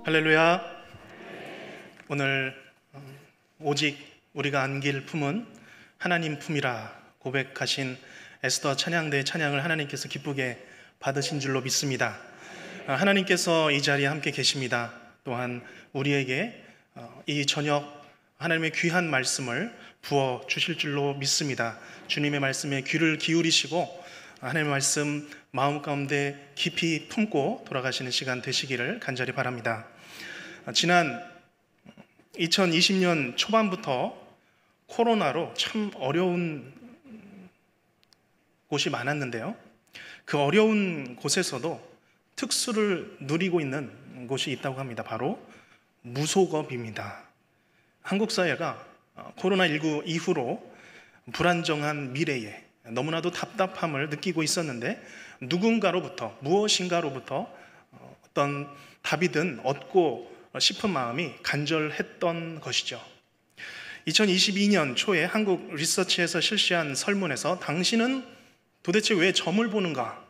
할렐루야. 오늘 오직 우리가 안길 품은 하나님 품이라 고백하신 에스더 찬양대의 찬양을 하나님께서 기쁘게 받으신 줄로 믿습니다. 하나님께서 이 자리에 함께 계십니다. 또한 우리에게 이 저녁 하나님의 귀한 말씀을 부어 주실 줄로 믿습니다. 주님의 말씀에 귀를 기울이시고 하나님의 말씀 마음 가운데 깊이 품고 돌아가시는 시간 되시기를 간절히 바랍니다. 지난 2020년 초반부터 코로나로 참 어려운 곳이 많았는데요, 그 어려운 곳에서도 특수를 누리고 있는 곳이 있다고 합니다. 바로 무속업입니다. 한국 사회가 코로나19 이후로 불안정한 미래에 너무나도 답답함을 느끼고 있었는데, 누군가로부터, 무엇인가로부터 어떤 답이든 얻고 싶은 마음이 간절했던 것이죠. 2022년 초에 한국 리서치에서 실시한 설문에서 당신은 도대체 왜 점을 보는가?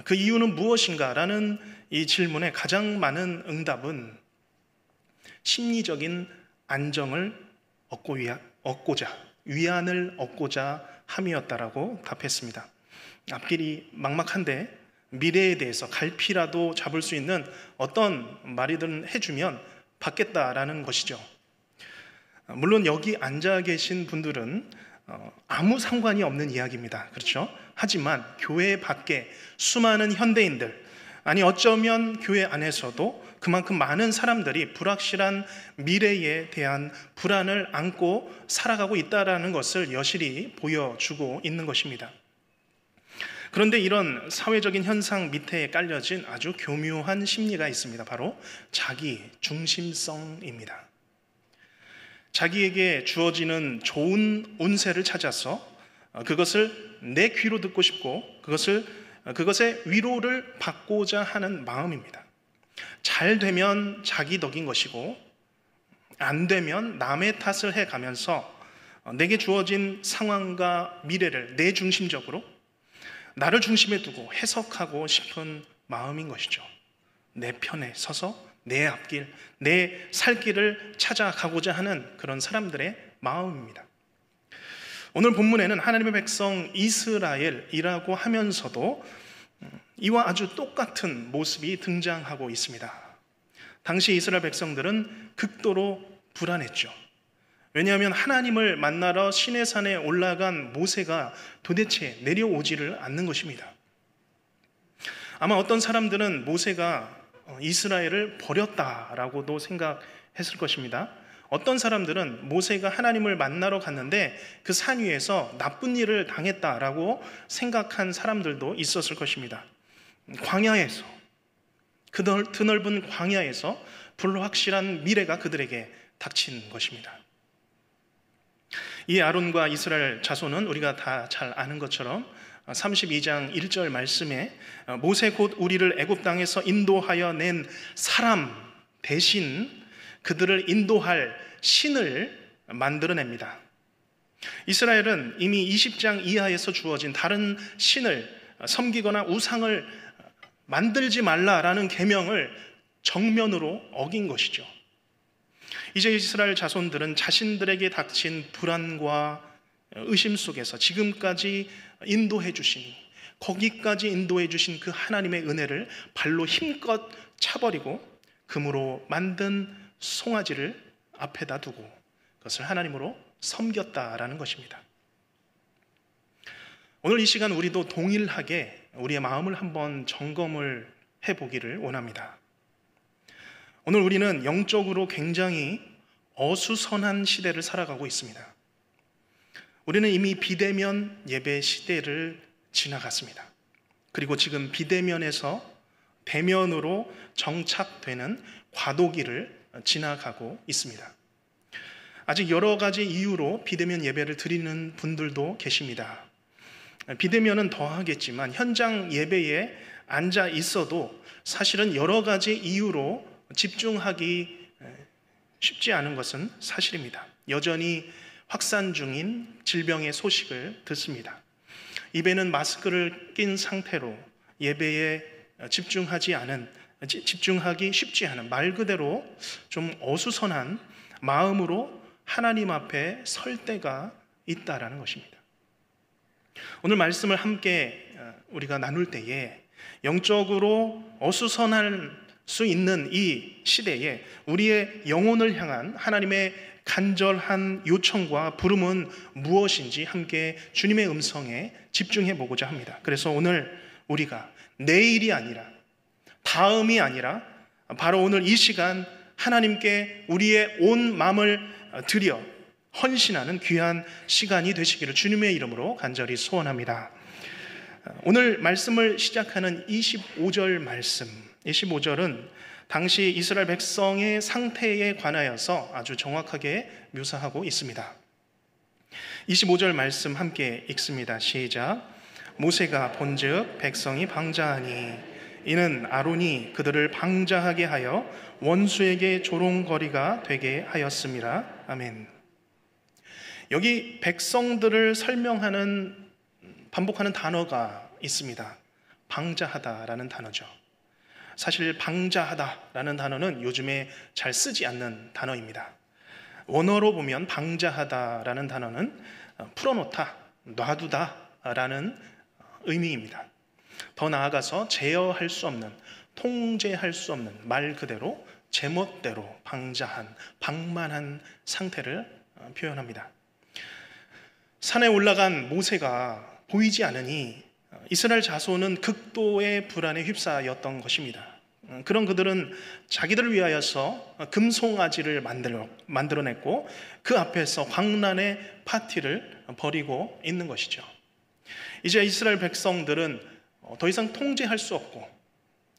그 이유는 무엇인가? 라는 이 질문에 가장 많은 응답은 심리적인 안정을 얻고자, 위안을 얻고자 함이었다라고 답했습니다. 앞길이 막막한데 미래에 대해서 갈피라도 잡을 수 있는 어떤 말이든 해주면 받겠다라는 것이죠. 물론 여기 앉아 계신 분들은 아무 상관이 없는 이야기입니다. 그렇죠? 하지만 교회 밖에 수많은 현대인들, 아니 어쩌면 교회 안에서도 그만큼 많은 사람들이 불확실한 미래에 대한 불안을 안고 살아가고 있다는 것을 여실히 보여주고 있는 것입니다. 그런데 이런 사회적인 현상 밑에 깔려진 아주 교묘한 심리가 있습니다. 바로 자기 중심성입니다. 자기에게 주어지는 좋은 운세를 찾아서 그것을 내 귀로 듣고 싶고 그것의 위로를 받고자 하는 마음입니다. 잘 되면 자기 덕인 것이고 안 되면 남의 탓을 해가면서 내게 주어진 상황과 미래를 내 중심적으로, 나를 중심에 두고 해석하고 싶은 마음인 것이죠. 내 편에 서서 내 앞길, 내 살 길을 찾아가고자 하는 그런 사람들의 마음입니다. 오늘 본문에는 하나님의 백성 이스라엘이라고 하면서도 이와 아주 똑같은 모습이 등장하고 있습니다. 당시 이스라엘 백성들은 극도로 불안했죠. 왜냐하면 하나님을 만나러 시내산에 올라간 모세가 도대체 내려오지를 않는 것입니다. 아마 어떤 사람들은 모세가 이스라엘을 버렸다라고도 생각했을 것입니다. 어떤 사람들은 모세가 하나님을 만나러 갔는데 그 산 위에서 나쁜 일을 당했다라고 생각한 사람들도 있었을 것입니다. 광야에서, 그 드넓은 광야에서 불확실한 미래가 그들에게 닥친 것입니다. 이 아론과 이스라엘 자손은 우리가 다 잘 아는 것처럼 32장 1절 말씀에 모세 곧 우리를 애굽 땅에서 인도하여 낸 사람 대신 그들을 인도할 신을 만들어냅니다. 이스라엘은 이미 20장 이하에서 주어진 다른 신을 섬기거나 우상을 만들지 말라라는 계명을 정면으로 어긴 것이죠. 이제 이스라엘 자손들은 자신들에게 닥친 불안과 의심 속에서 지금까지 인도해 주시니, 거기까지 인도해 주신 그 하나님의 은혜를 발로 힘껏 차버리고 금으로 만든 송아지를 앞에다 두고 그것을 하나님으로 섬겼다라는 것입니다. 오늘 이 시간 우리도 동일하게 우리의 마음을 한번 점검을 해보기를 원합니다. 오늘 우리는 영적으로 굉장히 어수선한 시대를 살아가고 있습니다. 우리는 이미 비대면 예배 시대를 지나갔습니다. 그리고 지금 비대면에서 대면으로 정착되는 과도기를 지나가고 있습니다. 아직 여러 가지 이유로 비대면 예배를 드리는 분들도 계십니다. 비대면은 더하겠지만 현장 예배에 앉아 있어도 사실은 여러 가지 이유로 집중하기 쉽지 않은 것은 사실입니다. 여전히 확산 중인 질병의 소식을 듣습니다. 입에는 마스크를 낀 상태로 예배에 집중하지 않은 집중하기 쉽지 않은, 말 그대로 좀 어수선한 마음으로 하나님 앞에 설 때가 있다라는 것입니다. 오늘 말씀을 함께 우리가 나눌 때에 영적으로 어수선할 수 있는 이 시대에 우리의 영혼을 향한 하나님의 간절한 요청과 부름은 무엇인지 함께 주님의 음성에 집중해 보고자 합니다. 그래서 오늘 우리가 내일이 아니라, 다음이 아니라 바로 오늘 이 시간 하나님께 우리의 온 마음을 드려 헌신하는 귀한 시간이 되시기를 주님의 이름으로 간절히 소원합니다. 오늘 말씀을 시작하는 25절 말씀, 25절은 당시 이스라엘 백성의 상태에 관하여서 아주 정확하게 묘사하고 있습니다. 25절 말씀 함께 읽습니다. 시작. 모세가 본즉 백성이 방자하니 이는 아론이 그들을 방자하게 하여 원수에게 조롱거리가 되게 하였음이라. 아멘. 여기 백성들을 설명하는, 반복하는 단어가 있습니다. 방자하다라는 단어죠. 사실 방자하다라는 단어는 요즘에 잘 쓰지 않는 단어입니다. 원어로 보면 방자하다라는 단어는 풀어놓다, 놔두다라는 의미입니다. 더 나아가서 제어할 수 없는, 통제할 수 없는, 말 그대로 제멋대로 방자한, 방만한 상태를 표현합니다. 산에 올라간 모세가 보이지 않으니 이스라엘 자손은 극도의 불안에 휩싸였던 것입니다. 그런 그들은 자기들을 위하여서 금송아지를 만들어냈고 그 앞에서 광란의 파티를 벌이고 있는 것이죠. 이제 이스라엘 백성들은 더 이상 통제할 수 없고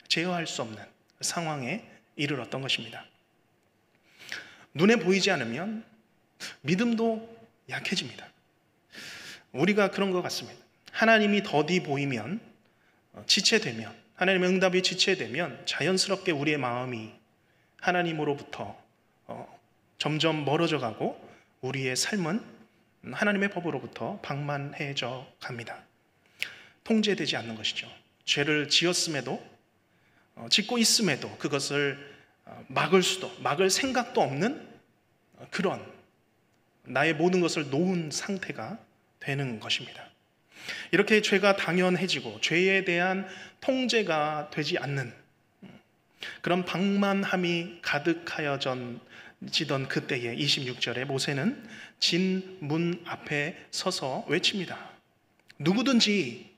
제어할 수 없는 상황에 이르렀던 것입니다. 눈에 보이지 않으면 믿음도 약해집니다. 우리가 그런 것 같습니다. 하나님이 더디 보이면, 지체되면, 하나님의 응답이 지체되면 자연스럽게 우리의 마음이 하나님으로부터 점점 멀어져 가고 우리의 삶은 하나님의 법으로부터 방만해져 갑니다. 통제되지 않는 것이죠. 죄를 지었음에도, 짓고 있음에도 그것을 막을 생각도 없는 그런 나의 모든 것을 놓은 상태가 되는 것입니다. 이렇게 죄가 당연해지고 죄에 대한 통제가 되지 않는 그런 방만함이 가득하여지던 그때에 26절에 모세는 진 문 앞에 서서 외칩니다. 누구든지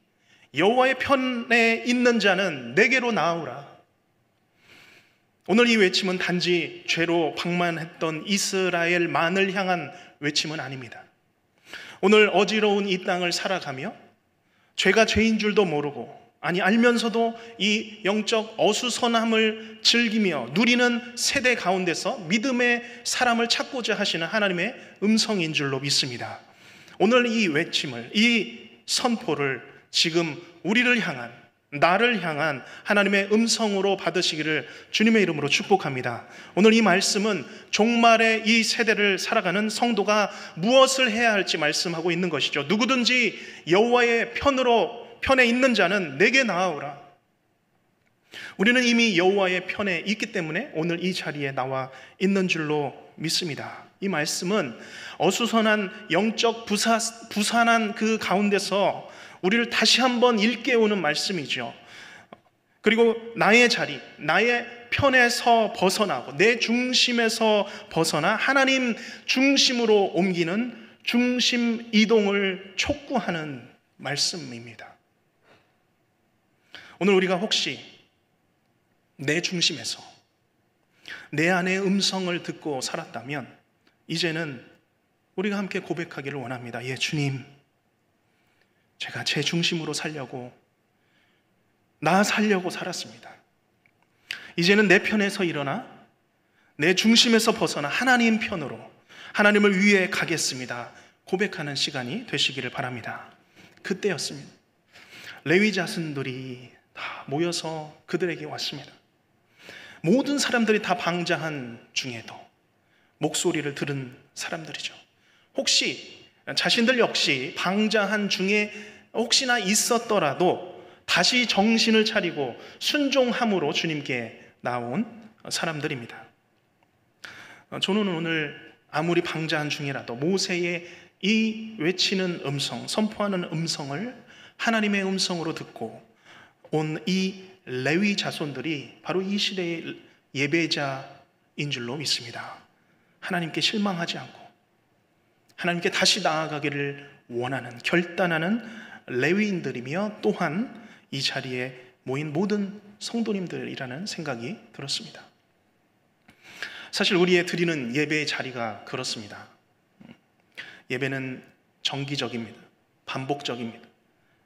여호와의 편에 있는 자는 내게로 나아오라. 오늘 이 외침은 단지 죄로 방만했던 이스라엘만을 향한 외침은 아닙니다. 오늘 어지러운 이 땅을 살아가며 죄가 죄인 줄도 모르고, 아니 알면서도 이 영적 어수선함을 즐기며 누리는 세대 가운데서 믿음의 사람을 찾고자 하시는 하나님의 음성인 줄로 믿습니다. 오늘 이 외침을, 이 선포를 지금 우리를 향한, 나를 향한 하나님의 음성으로 받으시기를 주님의 이름으로 축복합니다. 오늘 이 말씀은 종말의 이 세대를 살아가는 성도가 무엇을 해야 할지 말씀하고 있는 것이죠. 누구든지 여호와의 편에 있는 자는 내게 나아오라. 우리는 이미 여호와의 편에 있기 때문에 오늘 이 자리에 나와 있는 줄로 믿습니다. 이 말씀은 어수선한 영적 부산한 그 가운데서 우리를 다시 한번 일깨우는 말씀이죠. 그리고 나의 자리, 나의 편에서 벗어나고 내 중심에서 벗어나 하나님 중심으로 옮기는 중심 이동을 촉구하는 말씀입니다. 오늘 우리가 혹시 내 중심에서 내 안의 음성을 듣고 살았다면 이제는 우리가 함께 고백하기를 원합니다. 예, 주님, 제가 제 중심으로 살려고, 나 살려고 살았습니다. 이제는 내 편에서 일어나 내 중심에서 벗어나 하나님 편으로, 하나님을 위해 가겠습니다. 고백하는 시간이 되시기를 바랍니다. 그때였습니다. 레위 자손들이 다 모여서 그들에게 왔습니다. 모든 사람들이 다 방자한 중에도 목소리를 들은 사람들이죠. 혹시 자신들 역시 방자한 중에 혹시나 있었더라도 다시 정신을 차리고 순종함으로 주님께 나온 사람들입니다. 저는 오늘 아무리 방자한 중이라도 모세의 이 외치는 음성, 선포하는 음성을 하나님의 음성으로 듣고 온 이 레위 자손들이 바로 이 시대의 예배자인 줄로 믿습니다. 하나님께 실망하지 않고 하나님께 다시 나아가기를 원하는, 결단하는 레위인들이며 또한 이 자리에 모인 모든 성도님들이라는 생각이 들었습니다. 사실 우리의 드리는 예배의 자리가 그렇습니다. 예배는 정기적입니다. 반복적입니다.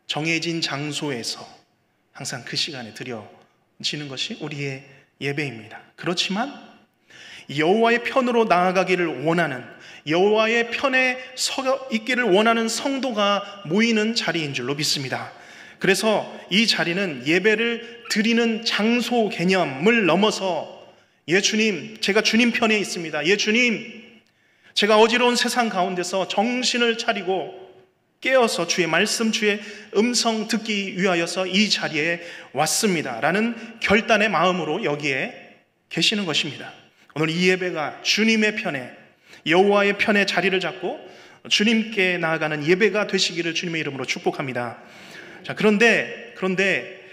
정해진 장소에서 항상 그 시간에 드려지는 것이 우리의 예배입니다. 그렇지만 여호와의 편으로 나아가기를 원하는, 여호와의 편에 서 있기를 원하는 성도가 모이는 자리인 줄로 믿습니다. 그래서 이 자리는 예배를 드리는 장소 개념을 넘어서 예 주님, 제가 주님 편에 있습니다. 예 주님, 제가 어지러운 세상 가운데서 정신을 차리고 깨어서 주의 말씀, 주의 음성 듣기 위하여서 이 자리에 왔습니다 라는 결단의 마음으로 여기에 계시는 것입니다. 오늘 이 예배가 주님의 편에, 여호와의 편에 자리를 잡고 주님께 나아가는 예배가 되시기를 주님의 이름으로 축복합니다. 자, 그런데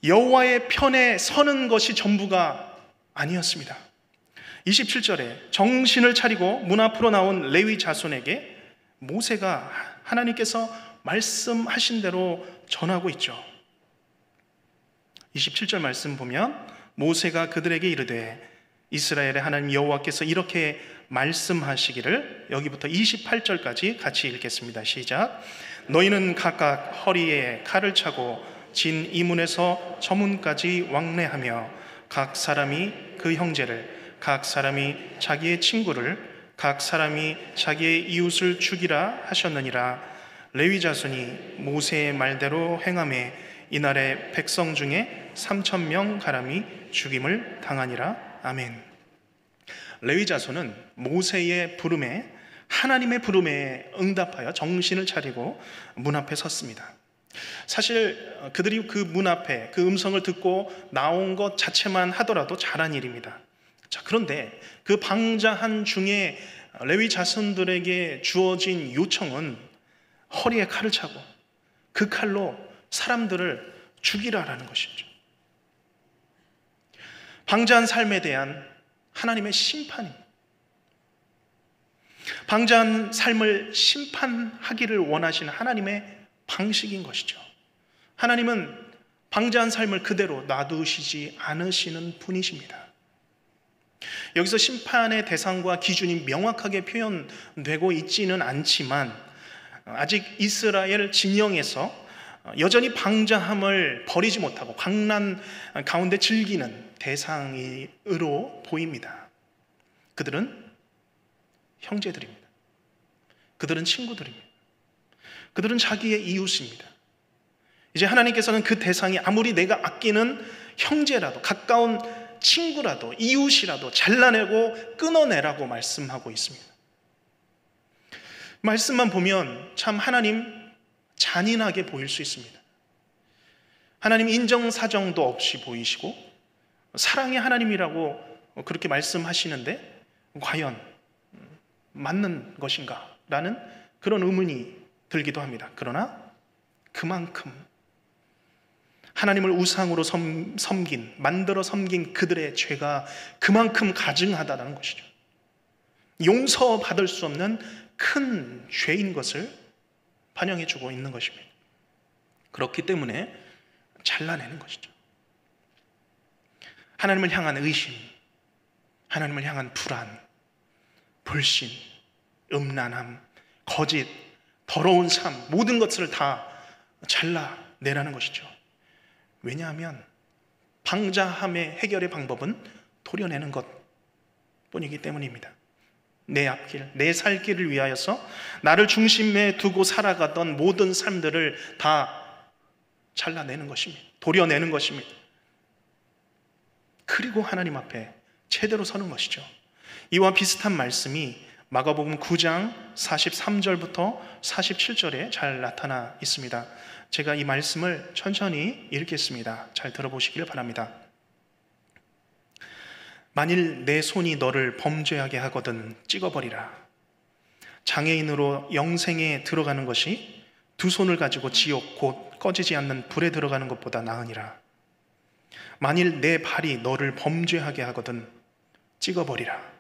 여호와의 편에 서는 것이 전부가 아니었습니다. 27절에 정신을 차리고 문 앞으로 나온 레위 자손에게 모세가 하나님께서 말씀하신 대로 전하고 있죠. 27절 말씀 보면 모세가 그들에게 이르되 이스라엘의 하나님 여호와께서 이렇게 말씀하시기를, 여기부터 28절까지 같이 읽겠습니다. 시작. 너희는 각각 허리에 칼을 차고 진 이문에서 저문까지 왕래하며 각 사람이 그 형제를, 각 사람이 자기의 친구를, 각 사람이 자기의 이웃을 죽이라 하셨느니라. 레위 자손이 모세의 말대로 행하매 이날에 백성 중에 3,000명 가량이 죽임을 당하니라. 아멘. 레위 자손은 모세의 부름에, 하나님의 부름에 응답하여 정신을 차리고 문 앞에 섰습니다. 사실 그들이 그 문 앞에 그 음성을 듣고 나온 것 자체만 하더라도 잘한 일입니다. 자, 그런데 그 방자한 중에 레위 자손들에게 주어진 요청은 허리에 칼을 차고 그 칼로 사람들을 죽이라라는 것이죠. 방자한 삶에 대한 하나님의 심판입니다. 방자한 삶을 심판하기를 원하시는 하나님의 방식인 것이죠. 하나님은 방자한 삶을 그대로 놔두시지 않으시는 분이십니다. 여기서 심판의 대상과 기준이 명확하게 표현되고 있지는 않지만 아직 이스라엘 진영에서 여전히 방자함을 버리지 못하고 광란 가운데 즐기는 대상으로 보입니다. 그들은 형제들입니다. 그들은 친구들입니다. 그들은 자기의 이웃입니다. 이제 하나님께서는 그 대상이 아무리 내가 아끼는 형제라도, 가까운 친구라도, 이웃이라도 잘라내고 끊어내라고 말씀하고 있습니다. 말씀만 보면 참 하나님 잔인하게 보일 수 있습니다. 하나님 인정사정도 없이 보이시고 사랑의 하나님이라고 그렇게 말씀하시는데 과연 맞는 것인가? 라는 그런 의문이 들기도 합니다. 그러나 그만큼 하나님을 우상으로 만들어 섬긴 그들의 죄가 그만큼 가증하다는 것이죠. 용서받을 수 없는 큰 죄인 것을 반영해주고 있는 것입니다. 그렇기 때문에 잘라내는 것이죠. 하나님을 향한 의심, 하나님을 향한 불안, 불신, 음란함, 거짓, 더러운 삶, 모든 것을 다 잘라내라는 것이죠. 왜냐하면 방자함의 해결의 방법은 도려내는 것뿐이기 때문입니다. 내 앞길, 내 살 길을 위하여서 나를 중심에 두고 살아가던 모든 삶들을 다 잘라내는 것입니다. 도려내는 것입니다. 그리고 하나님 앞에 제대로 서는 것이죠. 이와 비슷한 말씀이 마가복음 9장 43절부터 47절에 잘 나타나 있습니다. 제가 이 말씀을 천천히 읽겠습니다. 잘 들어보시길 바랍니다. 만일 내 손이 너를 범죄하게 하거든 찍어버리라. 장애인으로 영생에 들어가는 것이 두 손을 가지고 지옥 곧 꺼지지 않는 불에 들어가는 것보다 나으니라. 만일 내 발이 너를 범죄하게 하거든 찍어버리라.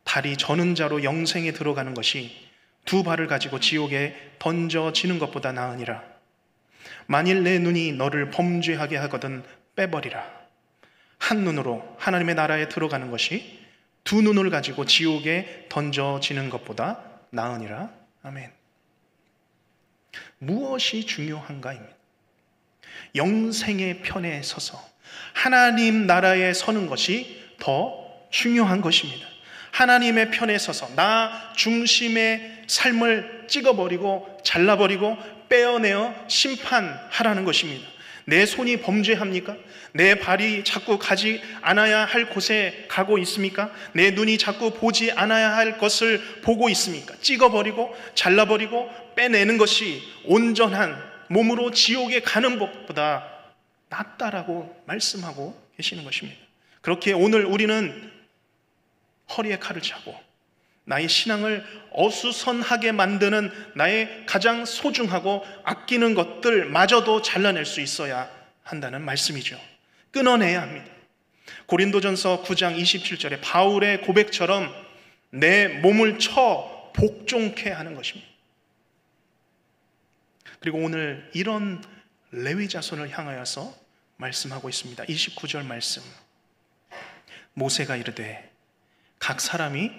다리 저는 자로 영생에 들어가는 것이 두 발을 가지고 지옥에 던져지는 것보다 나으니라. 만일 내 눈이 너를 범죄하게 하거든 빼버리라. 한 눈으로 하나님의 나라에 들어가는 것이 두 눈을 가지고 지옥에 던져지는 것보다 나으니라. 아멘. 무엇이 중요한가입니다. 영생의 편에 서서 하나님 나라에 서는 것이 더 중요한 것입니다. 하나님의 편에 서서 나 중심의 삶을 찍어버리고 잘라버리고 빼어내어 심판하라는 것입니다. 내 손이 범죄합니까? 내 발이 자꾸 가지 않아야 할 곳에 가고 있습니까? 내 눈이 자꾸 보지 않아야 할 것을 보고 있습니까? 찍어버리고 잘라버리고 빼내는 것이 온전한 몸으로 지옥에 가는 법보다 낫다라고 말씀하고 계시는 것입니다. 그렇게 오늘 우리는 허리에 칼을 차고 나의 신앙을 어수선하게 만드는 나의 가장 소중하고 아끼는 것들마저도 잘라낼 수 있어야 한다는 말씀이죠. 끊어내야 합니다. 고린도전서 9장 27절에 바울의 고백처럼 내 몸을 쳐 복종케 하는 것입니다. 그리고 오늘 이런 레위 자손을 향하여서 말씀하고 있습니다. 29절 말씀. 모세가 이르되 각 사람이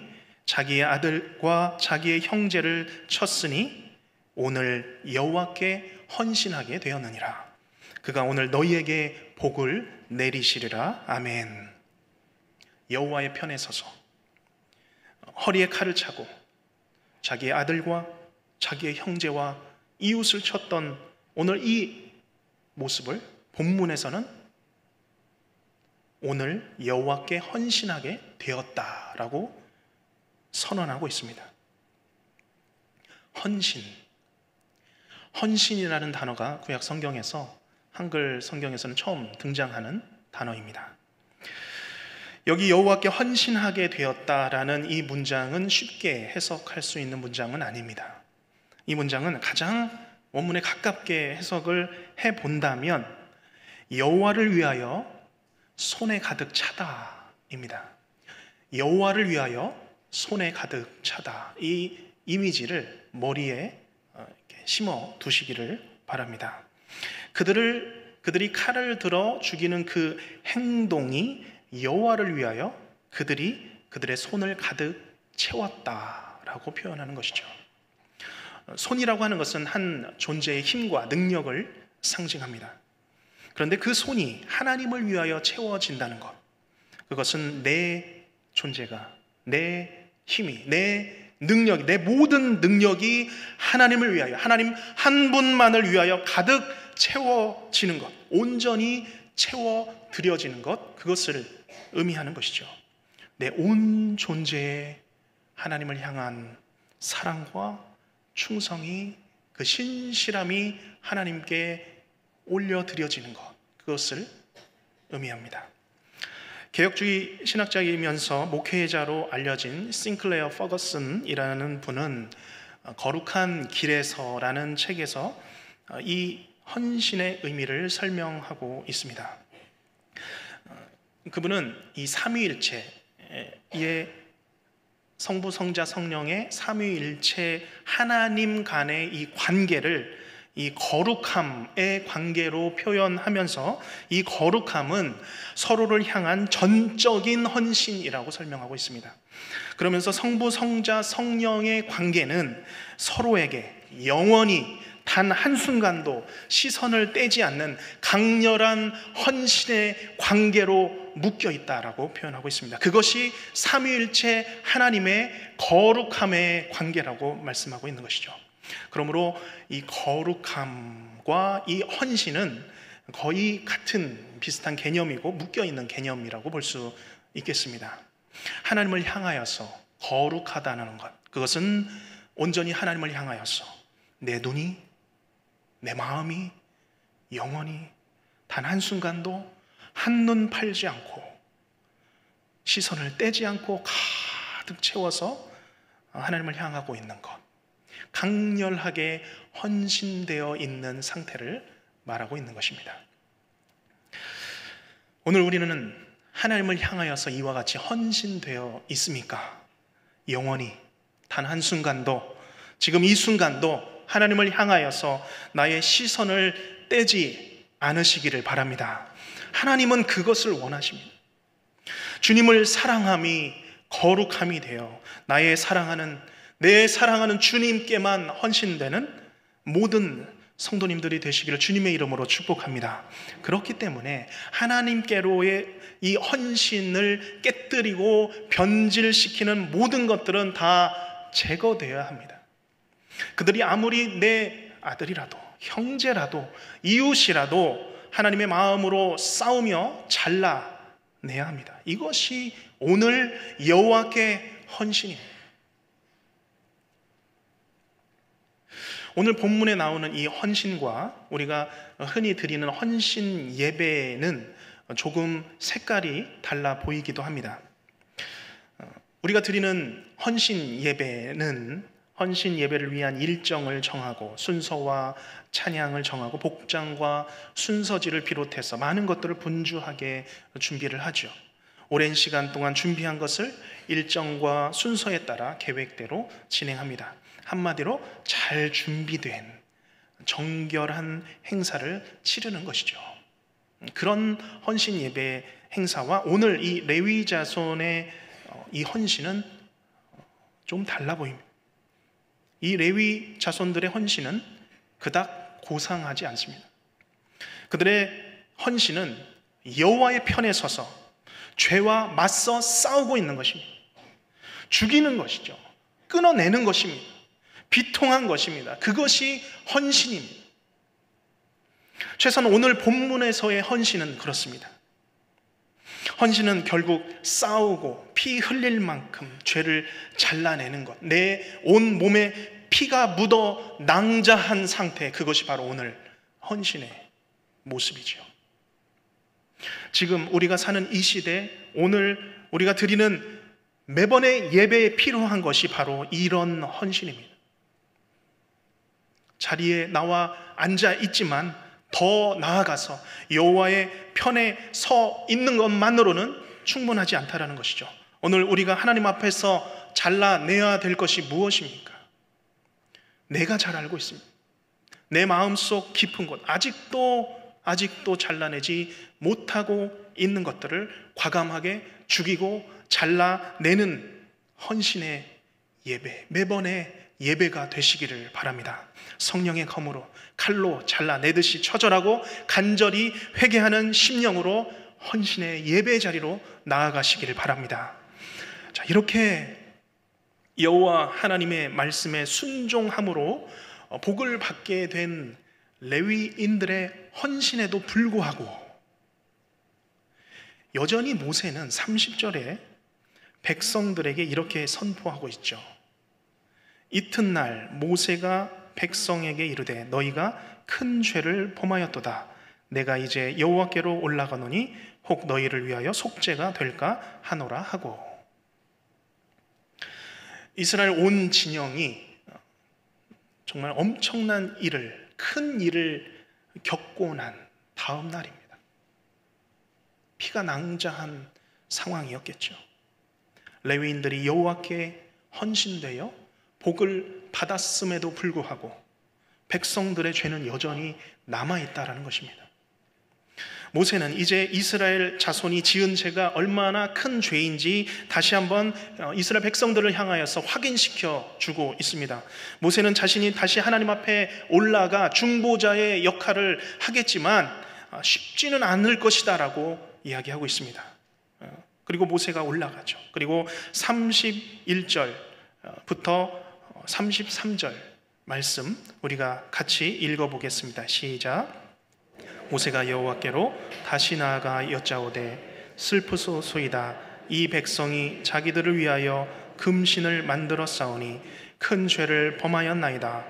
자기의 아들과 자기의 형제를 쳤으니 오늘 여호와께 헌신하게 되었느니라. 그가 오늘 너희에게 복을 내리시리라. 아멘. 여호와의 편에 서서 허리에 칼을 차고 자기의 아들과 자기의 형제와 이웃을 쳤던 오늘 이 모습을 본문에서는 오늘 여호와께 헌신하게 되었다라고 선언하고 있습니다. 헌신이라는 단어가 구약 성경에서 한글 성경에서는 처음 등장하는 단어입니다. 여기 여호와께 헌신하게 되었다라는 이 문장은 쉽게 해석할 수 있는 문장은 아닙니다. 이 문장은 가장 원문에 가깝게 해석을 해본다면 여호와를 위하여 손에 가득 차다입니다. 여호와를 위하여 손에 가득 차다. 이 이미지를 머리에 이렇게 심어 두시기를 바랍니다. 그들이 칼을 들어 죽이는 그 행동이 여호와를 위하여 그들의 손을 가득 채웠다라고 표현하는 것이죠. 손이라고 하는 것은 한 존재의 힘과 능력을 상징합니다. 그런데 그 손이 하나님을 위하여 채워진다는 것, 그것은 내 존재가, 내 힘이, 내 능력이, 내 모든 능력이 하나님을 위하여, 하나님 한 분만을 위하여 가득 채워지는 것, 온전히 채워드려지는 것, 그것을 의미하는 것이죠. 내 온 존재에 하나님을 향한 사랑과 충성이, 그 신실함이 하나님께 올려드려지는 것, 그것을 의미합니다. 개혁주의 신학자이면서 목회자로 알려진 싱클레어 퍼거슨이라는 분은 거룩한 길에서라는 책에서 이 헌신의 의미를 설명하고 있습니다. 그분은 이 삼위일체의 성부, 성자, 성령의 삼위일체 하나님 간의 이 관계를 이 거룩함의 관계로 표현하면서 이 거룩함은 서로를 향한 전적인 헌신이라고 설명하고 있습니다. 그러면서 성부, 성자, 성령의 관계는 서로에게 영원히 단 한순간도 시선을 떼지 않는 강렬한 헌신의 관계로 묶여 있다라고 표현하고 있습니다. 그것이 삼위일체 하나님의 거룩함의 관계라고 말씀하고 있는 것이죠. 그러므로 이 거룩함과 이 헌신은 거의 같은 비슷한 개념이고 묶여있는 개념이라고 볼 수 있겠습니다. 하나님을 향하여서 거룩하다는 것, 그것은 온전히 하나님을 향하여서 내 눈이, 내 마음이 영원히 단 한순간도 한눈 팔지 않고 시선을 떼지 않고 가득 채워서 하나님을 향하고 있는 것, 강렬하게 헌신되어 있는 상태를 말하고 있는 것입니다. 오늘 우리는 하나님을 향하여서 이와 같이 헌신되어 있습니까? 영원히 단 한순간도, 지금 이 순간도 하나님을 향하여서 나의 시선을 떼지 않으시기를 바랍니다. 하나님은 그것을 원하십니다. 주님을 사랑함이 거룩함이 되어 내 사랑하는 주님께만 헌신되는 모든 성도님들이 되시기를 주님의 이름으로 축복합니다. 그렇기 때문에 하나님께로의 이 헌신을 깨뜨리고 변질시키는 모든 것들은 다 제거되어야 합니다. 그들이 아무리 내 아들이라도 형제라도 이웃이라도 하나님의 마음으로 싸우며 잘라내야 합니다. 이것이 오늘 여호와께 헌신입니다. 오늘 본문에 나오는 이 헌신과 우리가 흔히 드리는 헌신 예배는 조금 색깔이 달라 보이기도 합니다. 우리가 드리는 헌신 예배를 위한 일정을 정하고 순서와 찬양을 정하고 복장과 순서지를 비롯해서 많은 것들을 분주하게 준비를 하죠. 오랜 시간 동안 준비한 것을 일정과 순서에 따라 계획대로 진행합니다. 한마디로 잘 준비된 정결한 행사를 치르는 것이죠. 그런 헌신 예배 행사와 오늘 이 레위 자손의 이 헌신은 좀 달라 보입니다. 이 레위 자손들의 헌신은 그닥 고상하지 않습니다. 그들의 헌신은 여호와의 편에 서서 죄와 맞서 싸우고 있는 것입니다. 죽이는 것이죠. 끊어내는 것입니다. 비통한 것입니다. 그것이 헌신입니다. 최소한 오늘 본문에서의 헌신은 그렇습니다. 헌신은 결국 싸우고 피 흘릴 만큼 죄를 잘라내는 것, 내 온 몸에 피가 묻어 낭자한 상태, 그것이 바로 오늘 헌신의 모습이죠. 지금 우리가 사는 이 시대, 오늘 우리가 드리는 매번의 예배에 필요한 것이 바로 이런 헌신입니다. 자리에 나와 앉아 있지만 더 나아가서 여호와의 편에 서 있는 것만으로는 충분하지 않다라는 것이죠. 오늘 우리가 하나님 앞에서 잘라내야 될 것이 무엇입니까? 내가 잘 알고 있습니다. 내 마음속 깊은 곳, 아직도 잘라내지 못하고 있는 것들을 과감하게 죽이고 잘라내는 헌신의 예배, 매번의 예배가 되시기를 바랍니다. 성령의 검으로 칼로 잘라내듯이 처절하고 간절히 회개하는 심령으로 헌신의 예배 자리로 나아가시기를 바랍니다. 자, 이렇게 여호와 하나님의 말씀에 순종함으로 복을 받게 된 레위인들의 헌신에도 불구하고 여전히 모세는 30절에 백성들에게 이렇게 선포하고 있죠. 이튿날 모세가 백성에게 이르되 너희가 큰 죄를 범하였도다. 내가 이제 여호와께로 올라가노니 혹 너희를 위하여 속죄가 될까 하노라 하고, 이스라엘 온 진영이 정말 엄청난 일을, 큰 일을 겪고 난 다음 날입니다. 피가 낭자한 상황이었겠죠. 레위인들이 여호와께 헌신되어 복을 받았음에도 불구하고 백성들의 죄는 여전히 남아있다라는 것입니다. 모세는 이제 이스라엘 자손이 지은 죄가 얼마나 큰 죄인지 다시 한번 이스라엘 백성들을 향하여서 확인시켜 주고 있습니다. 모세는 자신이 다시 하나님 앞에 올라가 중보자의 역할을 하겠지만 쉽지는 않을 것이다 라고 이야기하고 있습니다. 그리고 모세가 올라가죠. 그리고 31절부터 33절 말씀 우리가 같이 읽어보겠습니다. 시작. 모세가 여호와께로 다시 나아가 여짜오되 슬프소소이다. 이 백성이 자기들을 위하여 금신을 만들어 싸우니 큰 죄를 범하였나이다.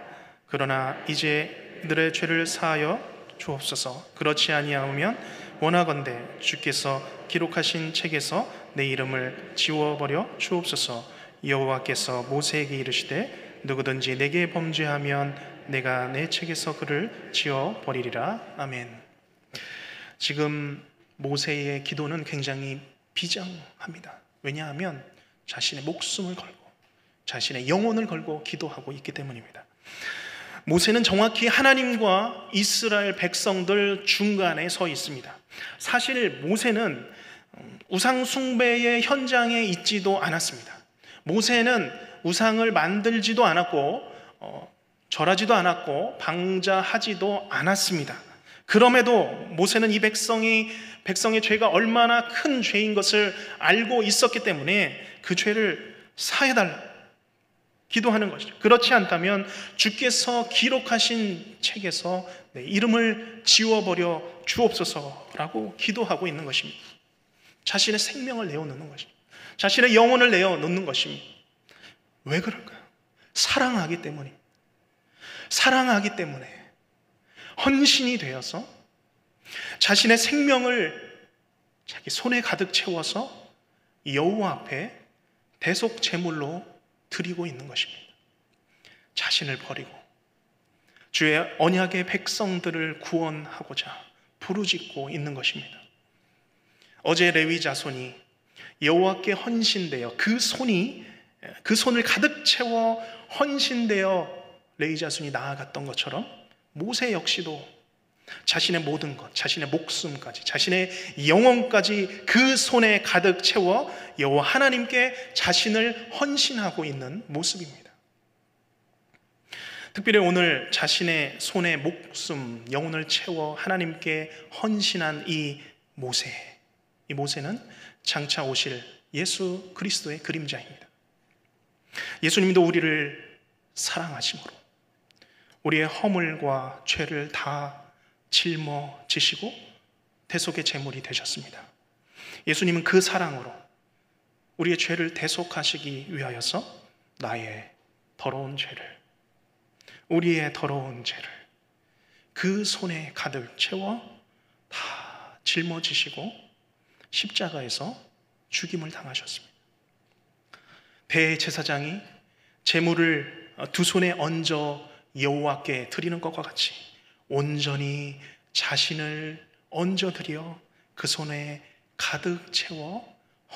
그러나 이제 너의 죄를 사하여 주옵소서. 그렇지 아니하면 원하건대 주께서 기록하신 책에서 내 이름을 지워버려 주옵소서. 여호와께서 모세에게 이르시되 누구든지 내게 범죄하면 내가 내 책에서 그를 지워버리리라. 아멘. 지금 모세의 기도는 굉장히 비장합니다. 왜냐하면 자신의 목숨을 걸고 자신의 영혼을 걸고 기도하고 있기 때문입니다. 모세는 정확히 하나님과 이스라엘 백성들 중간에 서 있습니다. 사실 모세는 우상 숭배의 현장에 있지도 않았습니다. 모세는 우상을 만들지도 않았고 절하지도 않았고 방자하지도 않았습니다. 그럼에도 모세는 이 백성의 죄가 얼마나 큰 죄인 것을 알고 있었기 때문에 그 죄를 사해달라 기도하는 것이죠. 그렇지 않다면 주께서 기록하신 책에서 내 이름을 지워버려 주옵소서라고 기도하고 있는 것입니다. 자신의 생명을 내어놓는 것입니다. 자신의 영혼을 내어놓는 것입니다. 왜 그럴까요? 사랑하기 때문에, 헌신이 되어서 자신의 생명을 자기 손에 가득 채워서 여호와 앞에 대속 제물로 드리고 있는 것입니다. 자신을 버리고 주의 언약의 백성들을 구원하고자 부르짖고 있는 것입니다. 어제 레위 자손이 여호와께 헌신되어 그 손을 가득 채워 헌신되어 레위 자손이 나아갔던 것처럼 모세 역시도 자신의 모든 것, 자신의 목숨까지, 자신의 영혼까지 그 손에 가득 채워 여호와 하나님께 자신을 헌신하고 있는 모습입니다. 특별히 오늘 자신의 손에 목숨, 영혼을 채워 하나님께 헌신한 이 모세는 장차 오실 예수 그리스도의 그림자입니다. 예수님도 우리를 사랑하심으로 우리의 허물과 죄를 다 짊어지시고 대속의 제물이 되셨습니다. 예수님은 그 사랑으로 우리의 죄를 대속하시기 위하여서 우리의 더러운 죄를 그 손에 가득 채워 다 짊어지시고 십자가에서 죽임을 당하셨습니다. 대제사장이 제물을 두 손에 얹어 여호와께 드리는 것과 같이 온전히 자신을 얹어드려 그 손에 가득 채워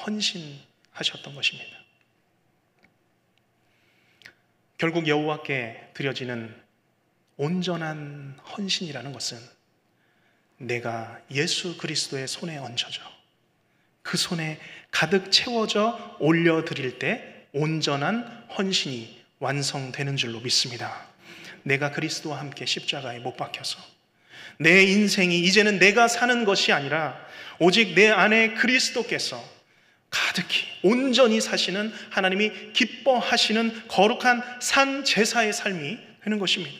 헌신하셨던 것입니다. 결국 여호와께 드려지는 온전한 헌신이라는 것은 내가 예수 그리스도의 손에 얹혀져 그 손에 가득 채워져 올려드릴 때 온전한 헌신이 완성되는 줄로 믿습니다. 내가 그리스도와 함께 십자가에 못 박혀서 내 인생이 이제는 내가 사는 것이 아니라 오직 내 안에 그리스도께서 가득히 온전히 사시는 하나님이 기뻐하시는 거룩한 산 제사의 삶이 되는 것입니다.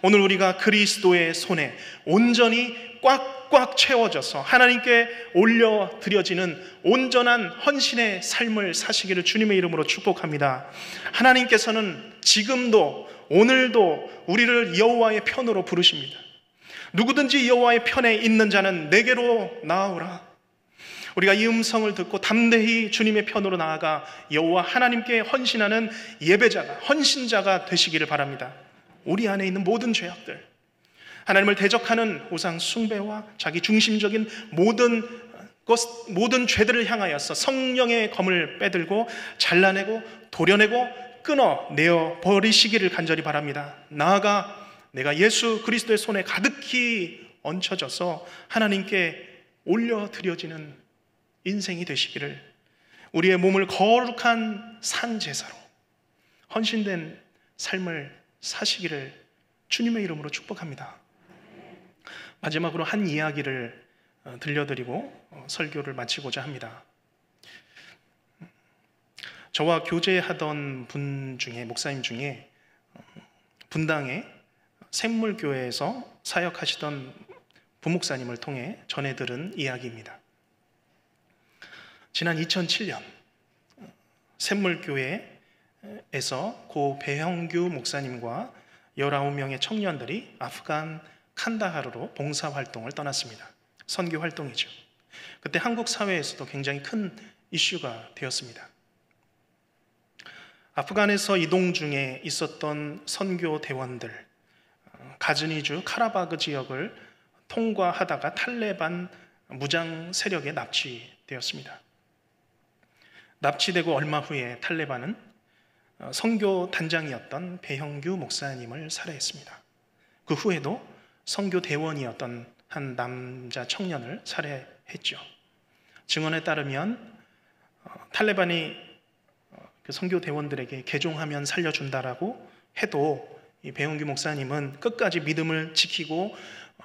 오늘 우리가 그리스도의 손에 온전히 꽉꽉 채워져서 하나님께 올려드려지는 온전한 헌신의 삶을 사시기를 주님의 이름으로 축복합니다. 하나님께서는 지금도 오늘도 우리를 여호와의 편으로 부르십니다. 누구든지 여호와의 편에 있는 자는 내게로 나아오라. 우리가 이 음성을 듣고 담대히 주님의 편으로 나아가 여호와 하나님께 헌신하는 예배자가, 헌신자가 되시기를 바랍니다. 우리 안에 있는 모든 죄악들, 하나님을 대적하는 우상 숭배와 자기 중심적인 모든 죄들을 향하여서 성령의 검을 빼들고 잘라내고 도려내고 끊어내어 버리시기를 간절히 바랍니다. 나아가 내가 예수 그리스도의 손에 가득히 얹혀져서 하나님께 올려드려지는 인생이 되시기를, 우리의 몸을 거룩한 산제사로 헌신된 삶을 사시기를 주님의 이름으로 축복합니다. 마지막으로 한 이야기를 들려드리고 설교를 마치고자 합니다. 저와 교제하던 분 중에, 목사님 중에 분당의 샘물교회에서 사역하시던 부목사님을 통해 전해 들은 이야기입니다. 지난 2007년 샘물교회에서 고 배형규 목사님과 19명의 청년들이 아프간 칸다하르로 봉사활동을 떠났습니다. 선교 활동이죠. 그때 한국 사회에서도 굉장히 큰 이슈가 되었습니다. 아프간에서 이동 중에 있었던 선교 대원들, 가즈니주 카라바그 지역을 통과하다가 탈레반 무장 세력에 납치되었습니다. 납치되고 얼마 후에 탈레반은 선교 단장이었던 배형규 목사님을 살해했습니다. 그 후에도 선교 대원이었던 한 남자 청년을 살해했죠. 증언에 따르면 탈레반이 그 선교 대원들에게 개종하면 살려준다라고 해도 이 배형규 목사님은 끝까지 믿음을 지키고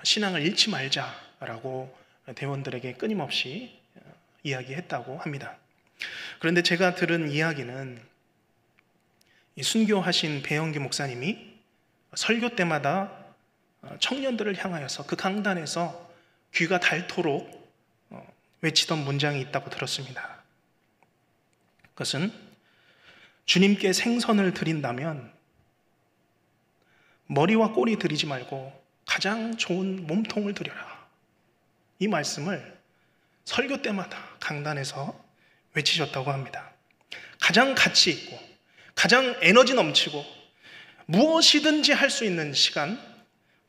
신앙을 잃지 말자라고 대원들에게 끊임없이 이야기했다고 합니다. 그런데 제가 들은 이야기는 이 순교하신 배형규 목사님이 설교 때마다 청년들을 향하여서 그 강단에서 귀가 닳도록 외치던 문장이 있다고 들었습니다. 그것은 주님께 생선을 드린다면 머리와 꼬리 드리지 말고 가장 좋은 몸통을 드려라. 이 말씀을 설교 때마다 강단에서 외치셨다고 합니다. 가장 가치 있고 가장 에너지 넘치고 무엇이든지 할 수 있는 시간,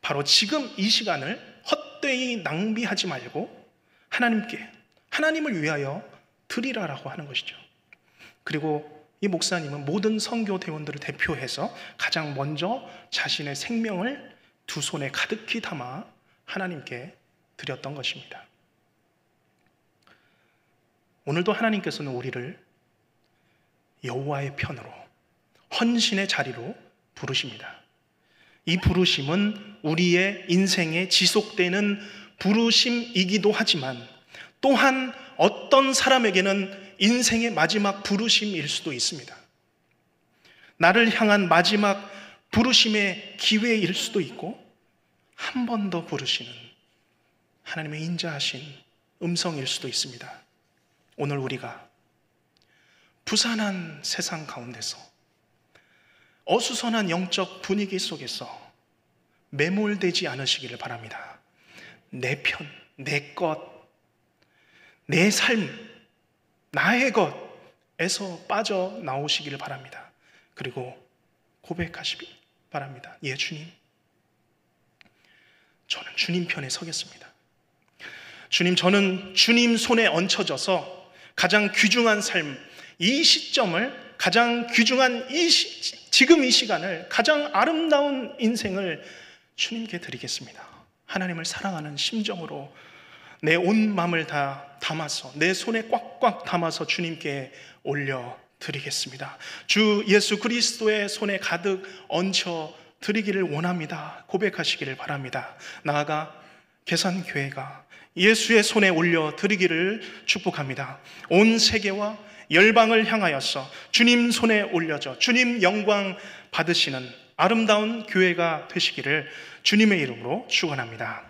바로 지금 이 시간을 헛되이 낭비하지 말고 하나님을 위하여 드리라라고 하는 것이죠. 그리고 이 목사님은 모든 선교 대원들을 대표해서 가장 먼저 자신의 생명을 두 손에 가득히 담아 하나님께 드렸던 것입니다. 오늘도 하나님께서는 우리를 여호와의 편으로, 헌신의 자리로 부르십니다. 이 부르심은 우리의 인생에 지속되는 부르심이기도 하지만 또한 어떤 사람에게는 인생의 마지막 부르심일 수도 있습니다. 나를 향한 마지막 부르심의 기회일 수도 있고 한 번 더 부르시는 하나님의 인자하신 음성일 수도 있습니다. 오늘 우리가 부산한 세상 가운데서 어수선한 영적 분위기 속에서 매몰되지 않으시기를 바랍니다. 내 편, 내 것, 내 삶, 나의 것에서 빠져나오시기를 바랍니다. 그리고 고백하시기 바랍니다. 예, 주님, 저는 주님 편에 서겠습니다. 주님, 저는 주님 손에 얹혀져서 가장 귀중한 삶, 이 시점을, 가장 귀중한 지금 이 시간을, 가장 아름다운 인생을 주님께 드리겠습니다. 하나님을 사랑하는 심정으로 내 온 마음을 다 담아서, 내 손에 꽉꽉 담아서 주님께 올려드리겠습니다. 주 예수 그리스도의 손에 가득 얹혀 드리기를 원합니다. 고백하시기를 바랍니다. 나아가 계산교회가 예수의 손에 올려드리기를 축복합니다. 온 세계와 열방을 향하여서 주님 손에 올려져 주님 영광 받으시는 아름다운 교회가 되시기를 주님의 이름으로 축원합니다.